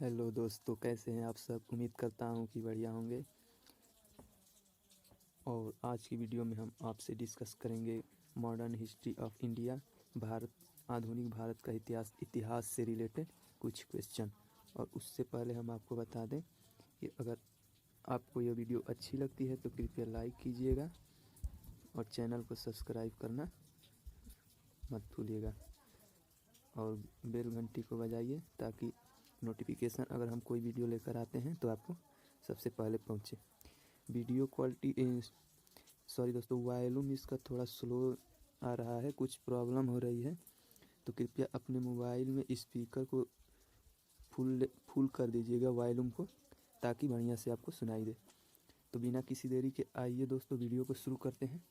Hello दोस्तों, कैसे हैं आप सब। उम्मीद करता हूं कि बढ़िया होंगे। और आज की वीडियो में हम आपसे डिस्कस करेंगे modern history of India, Bharat, आधुनिक भारत का इतिहास से रिलेटेड कुछ क्वेश्चन। और उससे पहले हम आपको बता दें कि अगर आपको यह वीडियो अच्छी लगती है तो कृपया लाइक कीजिएगा और चैनल को सब्सक्राइब करना मत भूलिएगा और बेल घंटी को बजाइए ताकि नोटिफिकेशन अगर हम कोई वीडियो लेकर आते हैं तो आपको सबसे पहले पहुंचे। वीडियो क्वालिटी सॉरी दोस्तों, वॉल्यूम इसका थोड़ा स्लो आ रहा है, कुछ प्रॉब्लम हो रही है, तो कृपया अपने मोबाइल में स्पीकर को फुल कर दीजिएगा वॉल्यूम को, ताकि बढ़िया से आपको सुनाई दे। तो बिना किसी देरी के आइए दोस्तों वीडियो को शुरू करते हैं।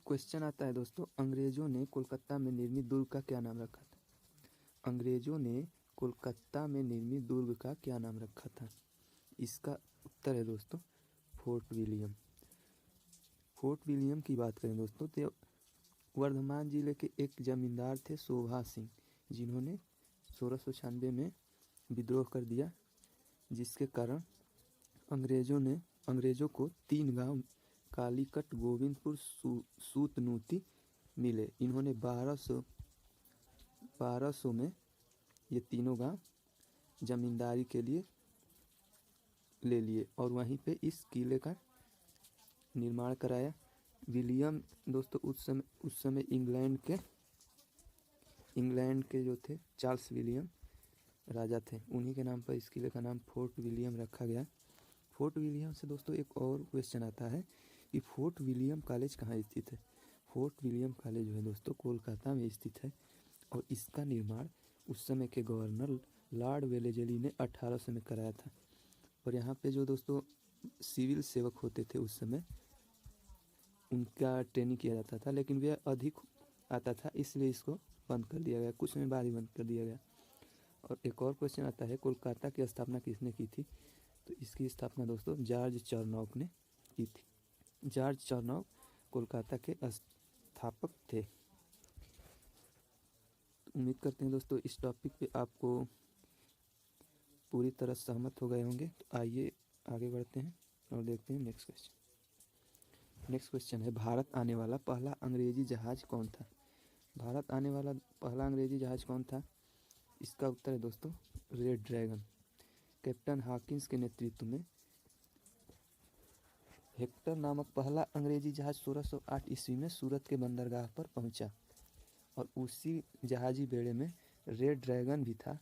क्वेश्चन आता है दोस्तों, अंग्रेजों ने कोलकाता में निर्मित दुर्ग का क्या नाम रखा था। अंग्रेजों ने कोलकाता में निर्मित दुर्ग का क्या नाम रखा था। इसका उत्तर है दोस्तों फोर्ट विलियम। फोर्ट विलियम की बात करें दोस्तों तो वर्धमान जिले के एक जमींदार थे शोभा सिंह, जिन्होंने 1696 में विद्रोह कर दिया, जिसके कारण अंग्रेजों को 3 गांव कालीकट, गोविंदपुर, सूतनूती मिले। इन्होंने 1200 में ये तीनों गांव जमींदारी के लिए ले लिए और वहीं पे इस किले का निर्माण कराया। विलियम दोस्तों उस समय इंग्लैंड के जो थे चार्ल्स विलियम राजा थे, उन्हीं के नाम पर इस किले का नाम फोर्ट विलियम रखा गया। फोर्ट विलियम से दोस्तों एक और क्वेश्चन आता है कि फोर्ट विलियम कॉलेज कहाँ स्थित है। फोर्ट विलियम कॉलेज जो है दोस्तों कोलकाता में स्थित है और इसका निर्माण उस समय के गवर्नर लॉर्ड वेलेस्ली ने 1800 में कराया था। और यहाँ पे जो दोस्तों सिविल सेवक होते थे उस समय, उनका ट्रेनिंग किया जाता था, लेकिन वह अधिक आता था, इसलिए इसको बंद कर दिया गया, कुछ समय बाद ही बंद कर दिया गया। और एक और क्वेश्चन आता है, कोलकाता की स्थापना किसने की थी। तो इसकी स्थापना दोस्तों जॉर्ज चार्नोक ने की थी। जॉर्ज चार्नोक कोलकाता के स्थापक थे। तो उम्मीद करते हैं दोस्तों इस टॉपिक पे आपको पूरी तरह सहमत हो गए होंगे। तो आइए आगे बढ़ते हैं और देखते हैं नेक्स्ट क्वेश्चन। नेक्स्ट क्वेश्चन है, भारत आने वाला पहला अंग्रेजी जहाज कौन था। भारत आने वाला पहला अंग्रेजी जहाज कौन था। इसका उत्तर है दोस्तों रेड ड्रैगन। कैप्टन हॉकिंस के नेतृत्व में हेक्टर नामक पहला अंग्रेजी जहाज 1608 ईस्वी में सूरत के बंदरगाह पर पहुंचा और उसी जहाजी बेड़े में रेड ड्रैगन भी था।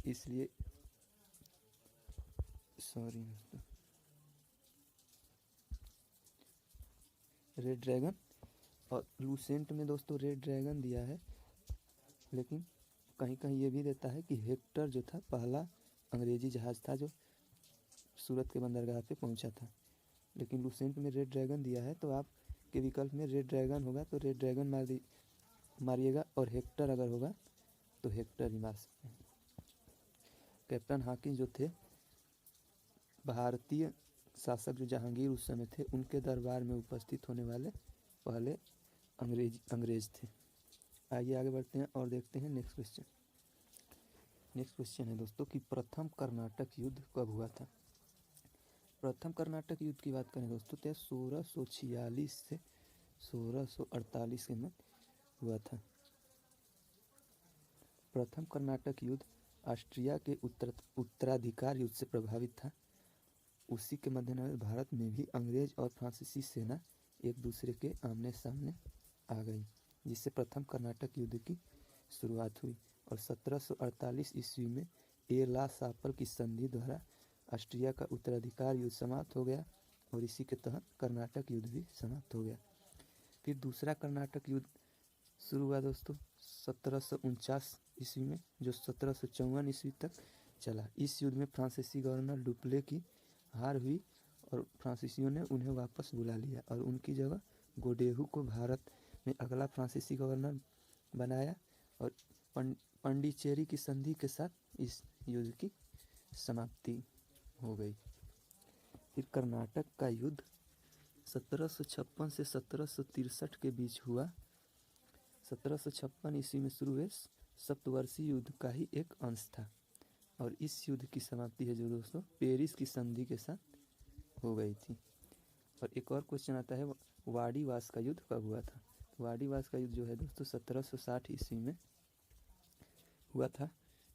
इसलिए रेड ड्रैगन और लूसेंट में दोस्तों रेड ड्रैगन दिया है, लेकिन कहीं कहीं ये भी देता है कि हेक्टर जो था पहला अंग्रेजी जहाज था जो सूरत के बंदरगाह पे पहुंचा था। लेकिन लूसेंट में रेड ड्रैगन दिया है, तो आपके विकल्प में रेड ड्रैगन होगा तो रेड ड्रैगन मारिएगा, और हेक्टर अगर होगा तो हेक्टर ही मार सकते हैं। कैप्टन हॉकिंस जो थे भारतीय शासक जो जहांगीर उस समय थे, उनके दरबार में उपस्थित होने वाले पहले अंग्रेज थे। आइए आगे बढ़ते हैं और देखते हैं नेक्स्ट क्वेश्चन। नेक्स्ट क्वेश्चन है दोस्तों कि प्रथम कर्नाटक युद्ध कब हुआ था। प्रथम कर्नाटक युद्ध की बात करें दोस्तों तो 1646 से 1648 के मध्य हुआ था। प्रथम कर्नाटक युद्ध ऑस्ट्रिया के उत्तराधिकार युद्ध से प्रभावित था। उसी के मद्देनजर भारत में भी अंग्रेज और फ्रांसीसी सेना एक दूसरे के आमने सामने आ गई, जिससे प्रथम कर्नाटक युद्ध की शुरुआत हुई। और 1748 ईस्वी में एला सापल की संधि द्वारा ऑस्ट्रिया का उत्तराधिकार युद्ध समाप्त हो गया और इसी के तहत कर्नाटक युद्ध भी समाप्त हो गया। फिर दूसरा कर्नाटक युद्ध शुरू हुआ दोस्तों 1749 ईस्वी में, जो 1754 ईस्वी तक चला। इस युद्ध में फ्रांसीसी गवर्नर डुप्ले की हार हुई और फ्रांसीसियों ने उन्हें वापस बुला लिया और उनकी जगह गोडेहू को भारत में अगला फ्रांसीसी गवर्नर बनाया और पंडिचेरी की संधि के साथ इस युद्ध की समाप्ति हो गई। फिर कर्नाटक का युद्ध 1756 से 1763 के बीच हुआ। 1756 ईस्वी में शुरू हुए सप्तवर्षीय युद्ध का ही एक अंश था और इस युद्ध की समाप्ति है जो दोस्तों पेरिस की संधि के साथ हो गई थी। और एक और क्वेश्चन आता है वाड़ीवास का युद्ध कब हुआ था। वाड़ीवास का युद्ध जो है दोस्तों 1760 ईस्वी में हुआ था,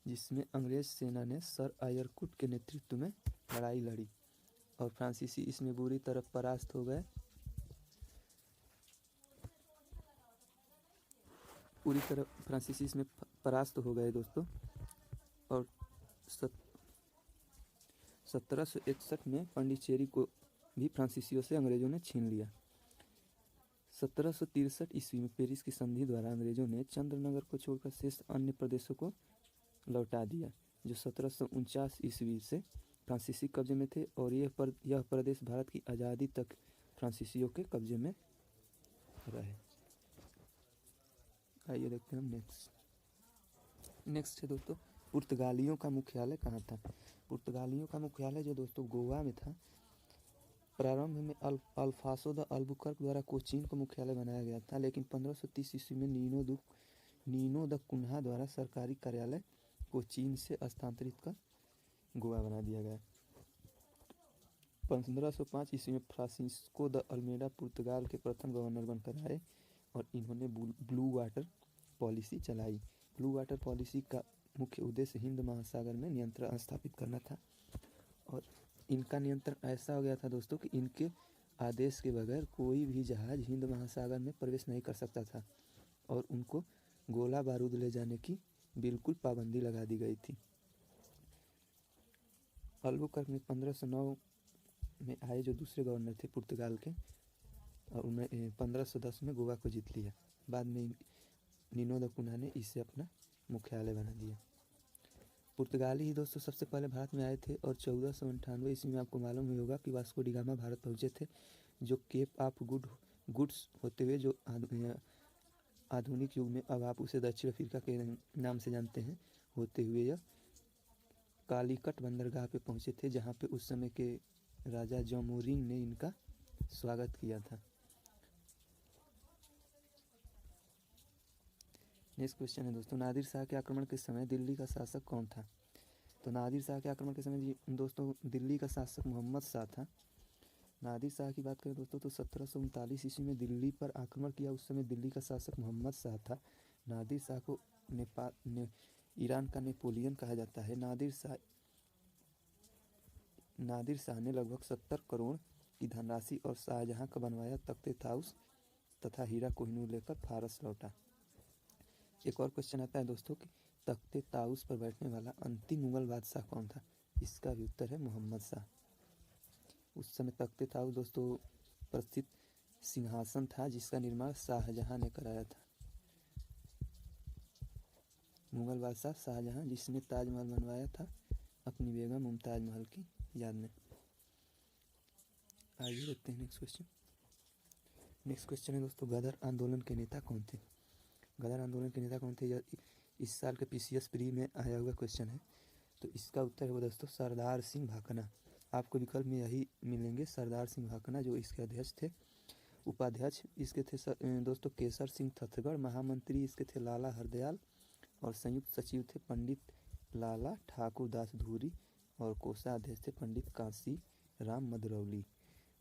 जिसमें अंग्रेज सेना ने सर आयरकुट के नेतृत्व में लड़ाई लड़ी और फ्रांसीसी इसमें बुरी तरह परास्त हो गए। पूरी तरह फ्रांसीसी इसमें परास्त हो गए दोस्तों। और 1761 में पांडिचेरी को भी फ्रांसीसियों से अंग्रेजों ने छीन लिया। 1763 ईस्वी में पेरिस की संधि द्वारा अंग्रेजों ने चंद्रनगर को छोड़कर शेष अन्य प्रदेशों को लौटा दिया, जो 1749 ईस्वी से फ्रांसीसी कब्जे में थे और यह प्रदेश भारत की आज़ादी तक फ्रांसीसियों के कब्जे में रहे। आइए देखते हैं हम नेक्स्ट है दोस्तों पुर्तगालियों का मुख्यालय कहाँ था। पुर्तगालियों का मुख्यालय जो दोस्तों गोवा में था। प्रारंभ में अल्फासो द अल्बुकर्क द्वारा कोचीन को मुख्यालय बनाया गया था, लेकिन 1530 ईस्वी में नीनो द कुन्हा द्वारा सरकारी कार्यालय कोचीन से स्थानांतरित कर गोवा बना दिया गया। 1505 ईस्वी में फ्रांसिस्को द अल्मेडा पुर्तगाल के प्रथम गवर्नर बनकर आए और इन्होंने ब्लू वाटर पॉलिसी चलाई। ब्लू वाटर पॉलिसी का मुख्य उद्देश्य हिंद महासागर में नियंत्रण स्थापित करना था और इनका नियंत्रण ऐसा हो गया था दोस्तों कि इनके आदेश के बगैर कोई भी जहाज हिंद महासागर में प्रवेश नहीं कर सकता था और उनको गोला बारूद ले जाने की बिल्कुल पाबंदी लगा दी गई थी। अल्बुकर्क में 1509 में आए जो दूसरे गवर्नर थे पुर्तगाल के और उन्हें 1510 में गोवा को जीत लिया। बाद में नीनो द कुन्हा ने इसे अपना मुख्यालय बना दिया। पुर्तगाली ही दोस्तों सबसे पहले भारत में आए थे और 1498 ईस्वी में आपको मालूम ही होगा कि वास्को डी गामा भारत पहुँचे थे, जो केप ऑफ गुड्स होते हुए जो आधुनिक युग में अब आप उसे दक्षिण अफ्रीका के नाम से जानते हैं होते हुए यह कालीकट बंदरगाह पे पहुँचे थे, जहाँ पे उस समय के राजा जमोरिन ने इनका स्वागत किया था। नेक्स्ट क्वेश्चन है दोस्तों नादिर शाह के आक्रमण के समय दिल्ली का शासक कौन था। तो नादिर शाह के आक्रमण के समय दोस्तों दिल्ली का शासक मोहम्मद शाह था। नादिर शाह की बात करें दोस्तों तो 1739 ईस्वी में दिल्ली पर आक्रमण किया। उस समय दिल्ली का शासक मोहम्मद शाह था। नादिर शाह को ईरान का नेपोलियन कहा जाता है। नादिर शाह ने लगभग 70 करोड़ की धनराशि और शाहजहां का बनवाया तख्ते ताउस तथा हीरा कोहिनूर लेकर फारस लौटा। एक और क्वेश्चन आता है दोस्तों कि तख्ते ताउस पर बैठने वाला अंतिम मुगल बादशाह कौन था। इसका भी उत्तर है मोहम्मद शाह। उस समय तख्ते ताउस दोस्तों प्रसिद्ध सिंहासन था जिसका निर्माण शाहजहां ने कराया था। मुगल बादशाह शाहजहां जिसने ताजमहल बनवाया था अपनी बेगम मुमताज महल की याद में। आइए देखते हैं नेक्स्ट क्वेश्चन है दोस्तों गदर आंदोलन के नेता कौन थे। गदर आंदोलन के नेता कौन थे, यह इस साल के पीसीएस प्री में आया हुआ क्वेश्चन है। तो इसका उत्तर है वो दोस्तों सरदार सिंह भाकना। आपको विकल्प में यही मिलेंगे, सरदार सिंह भाकना जो इसके अध्यक्ष थे। उपाध्यक्ष इसके थे दोस्तों केसर सिंह थथगढ़। महामंत्री इसके थे लाला हरदयाल और संयुक्त सचिव थे पंडित लाला ठाकुर दास धूरी और कोषाध्यक्ष थे पंडित कांसी राम मदरौली।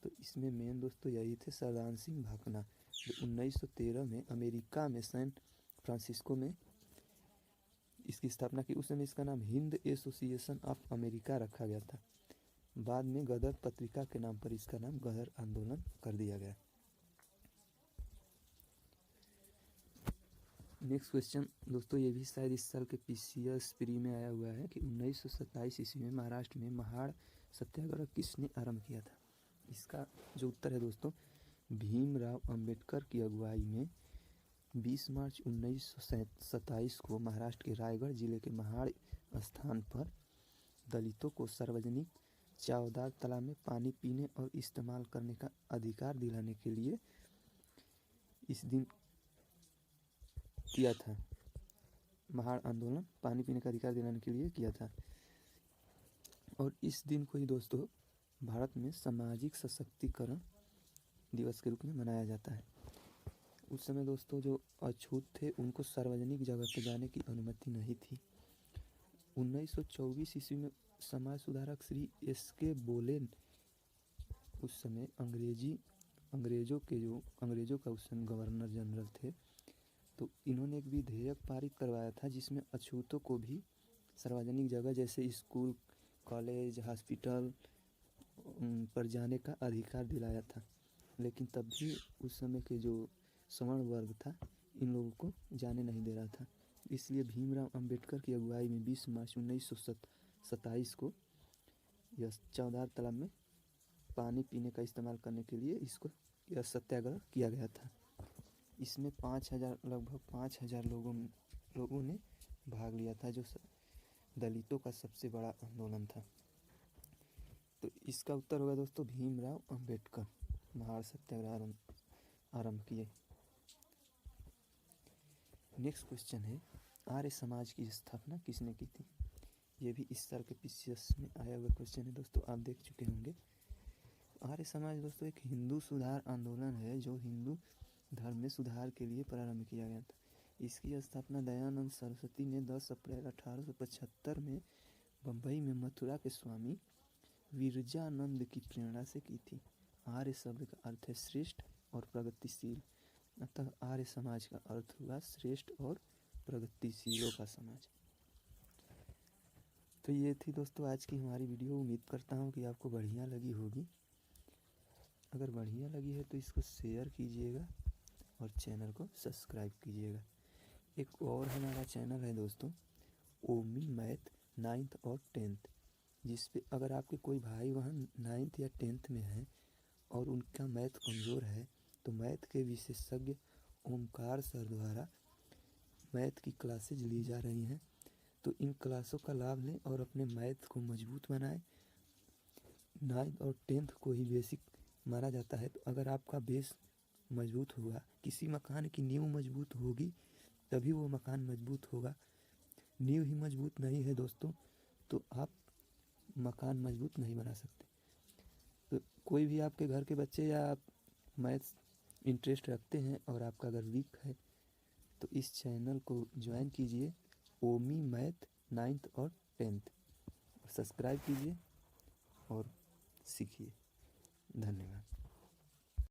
तो इसमें मेन दोस्तों यही थे सरदार सिंह भाकना जो 1913 में अमेरिका में सैन फ्रांसिस्को में इसकी स्थापना की। उस समय इसका नाम हिंद एसोसिएशन ऑफ अमेरिका रखा गया था। बाद में गदर पत्रिका के नाम पर इसका नाम गदर आंदोलन कर दिया गया। नेक्स्ट क्वेश्चन दोस्तों ये भी शायद इस साल के पीसीएस प्री में आया हुआ है कि 1927 ईस्वी में महाराष्ट्र में महाड़ सत्याग्रह किसने आरंभ किया था। इसका जो उत्तर है दोस्तों भीमराव अंबेडकर की अगुवाई में 20 मार्च 1927 को महाराष्ट्र के रायगढ़ जिले के महाड़ स्थान पर दलितों को सार्वजनिक चावदार तालाब में पानी पीने और इस्तेमाल करने का अधिकार दिलाने के लिए इस दिन किया था। महाड़ आंदोलन पानी पीने का अधिकार दिलाने के लिए किया था और इस दिन को ही दोस्तों भारत में सामाजिक सशक्तिकरण दिवस के रूप में मनाया जाता है। उस समय दोस्तों जो अछूत थे उनको सार्वजनिक जगह पर जाने की अनुमति नहीं थी। 1924 ईस्वी में समाज सुधारक श्री एस.के. बोलेन उस समय अंग्रेज़ों का उस समय गवर्नर जनरल थे, तो इन्होंने एक विधेयक पारित करवाया था जिसमें अछूतों को भी सार्वजनिक जगह जैसे स्कूल, कॉलेज, हॉस्पिटल पर जाने का अधिकार दिलाया था। लेकिन तब भी उस समय के जो सवर्ण वर्ग था इन लोगों को जाने नहीं दे रहा था। इसलिए भीमराव अंबेडकर की अगुवाई में 20 मार्च 1927 को यह चौदार तालाब में पानी पीने का इस्तेमाल करने के लिए यह सत्याग्रह किया गया था। इसमें लगभग 5,000 लोगों ने भाग लिया था, जो दलितों का सबसे बड़ा आंदोलन था। तो इसका उत्तर होगा दोस्तों भीमराव अंबेडकर महार सत्याग्रह आरंभ किए। नेक्स्ट क्वेश्चन है आर्य समाज की स्थापना किसने की थी। ये भी इस साल के पीसीएस में आया हुआ क्वेश्चन है दोस्तों, आप देख चुके होंगे। आर्य समाज दोस्तों एक हिंदू सुधार आंदोलन है जो हिंदू धर्म में सुधार के लिए प्रारंभ किया गया था। इसकी स्थापना दयानंद सरस्वती ने 10 अप्रैल 1875 में बम्बई में मथुरा के स्वामी विरजानंद की प्रेरणा से की थी। आर्य शब्द का अर्थ है श्रेष्ठ और प्रगतिशील, अतः आर्य समाज का अर्थ हुआ श्रेष्ठ और प्रगतिशीलों का समाज। तो ये थी दोस्तों आज की हमारी वीडियो। उम्मीद करता हूँ कि आपको बढ़िया लगी होगी। अगर बढ़िया लगी है तो इसको शेयर कीजिएगा और चैनल को सब्सक्राइब कीजिएगा। एक और हमारा चैनल है दोस्तों ओमी मैथ 9th और 10th, जिस पे अगर आपके कोई भाई बहन 9th या 10th में है और उनका मैथ कमज़ोर है तो मैथ के विशेषज्ञ ओमकार सर द्वारा मैथ की क्लासेज ली जा रही हैं। तो इन क्लासों का लाभ लें और अपने मैथ को मजबूत बनाएं। 9th और 10th को ही बेसिक माना जाता है। तो अगर आपका बेस मजबूत होगा, किसी मकान की नींव मजबूत होगी तभी वो मकान मजबूत होगा। नींव ही मजबूत नहीं है दोस्तों तो आप मकान मजबूत नहीं बना सकते। तो कोई भी आपके घर के बच्चे या आप मैथ्स इंटरेस्ट रखते हैं और आपका अगर वीक है तो इस चैनल को ज्वाइन कीजिए ओमी मैथ 9th और 10th, सब्सक्राइब कीजिए और सीखिए। धन्यवाद।